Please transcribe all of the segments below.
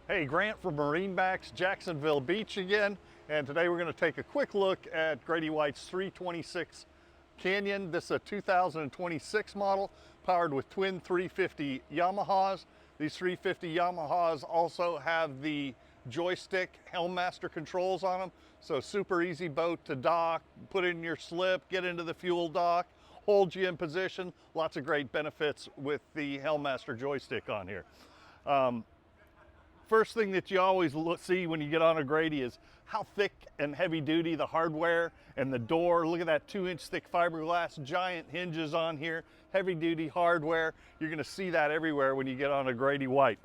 Hey, Grant from MarineMax Jacksonville Beach again, and today we're going to take a quick look at Grady-White's 326 Canyon. This is a 2026 model powered with twin 350 Yamahas. These 350 Yamahas also have the joystick Helm master controls on them, so super easy boat to dock, put in your slip, get into the fuel dock, hold you in position. Lots of great benefits with the Helm master joystick on here. First thing that you always see when you get on a Grady is how thick and heavy duty the hardware and the door. Look at that 2-inch thick fiberglass, giant hinges on here, heavy duty hardware. You're gonna see that everywhere when you get on a Grady-White.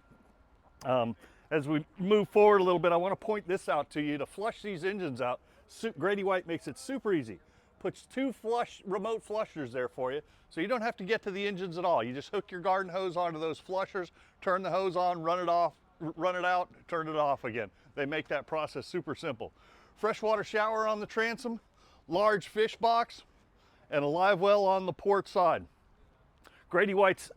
As we move forward a little bit, I wanna point this out to you. To flush these engines out, Grady-White makes it super easy. Puts two remote flushers there for you, so you don't have to get to the engines at all. You just hook your garden hose onto those flushers, turn the hose on, run it out, turn it off again. They make that process super simple. Freshwater shower on the transom, large fish box, and a Livewell on the port side. Grady-White's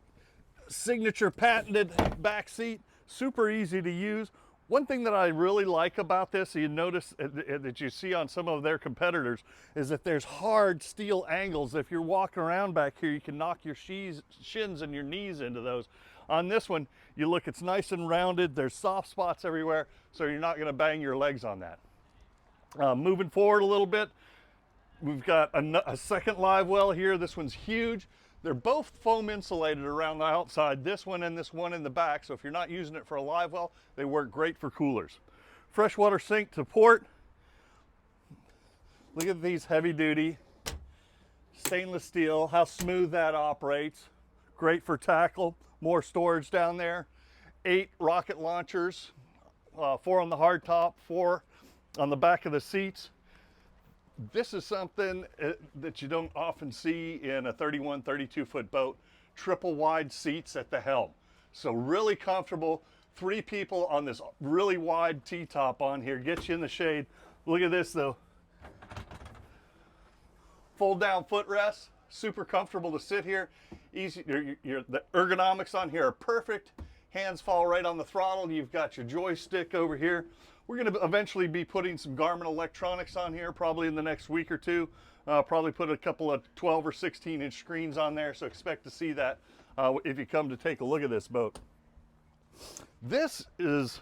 signature patented back seat, super easy to use. One thing that I really like about this, you notice that you see on some of their competitors, is that there's hard steel angles. If you're walking around back here, you can knock your shins and your knees into those. On this one, you look, it's nice and rounded. There's soft spots everywhere, so you're not gonna bang your legs on that. Moving forward a little bit, we've got a second Livewell here. This one's huge. They're both foam insulated around the outside, this one and this one in the back, so if you're not using it for a Livewell, they work great for coolers. Freshwater sink to port. Look at these heavy duty stainless steel, how smooth that operates. Great for tackle, more storage down there. 8 rocket launchers, 4 on the hard top, 4 on the back of the seats. This is something that you don't often see in a 31, 32-foot boat. Triple wide seats at the helm. So really comfortable. 3 people on this really wide T-top on here. Gets you in the shade. Look at this though. Fold down footrest. Super comfortable to sit here. Easy. The ergonomics on here are perfect. Hands fall right on the throttle. You've got your joystick over here. We're going to eventually be putting some Garmin electronics on here, probably in the next week or two. Probably put a couple of 12 or 16-inch screens on there, so expect to see that if you come to take a look at this boat. This is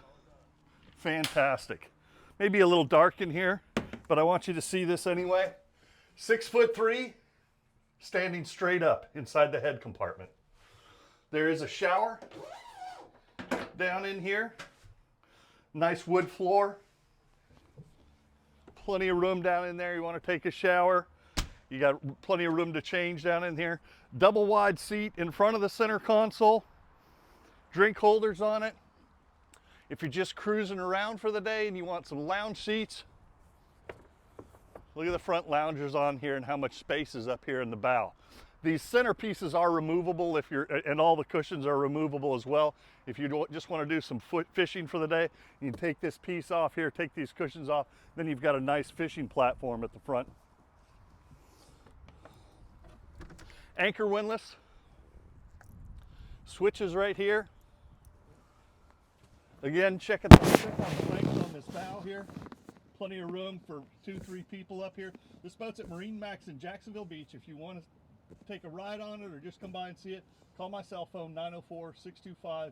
fantastic. Maybe a little dark in here, but I want you to see this anyway. 6'3", standing straight up inside the head compartment. There is a shower down in here. Nice wood floor. Plenty of room down in there. You want to take a shower. You got plenty of room to change down in here. Double wide seat in front of the center console. Drink holders on it. If you're just cruising around for the day and you want some lounge seats, look at the front loungers on here and how much space is up here in the bow. These center pieces are removable and all the cushions are removable as well. If you just want to do some fishing for the day, you can take this piece off here, take these cushions off, then you've got a nice fishing platform at the front. Anchor windlass. Switches right here. Again, check out the length on this bow here. Plenty of room for 2-3 people up here. This boat's at MarineMax in Jacksonville Beach. If you want to take a ride on it or just come by and see it, call my cell phone 904-625-6146.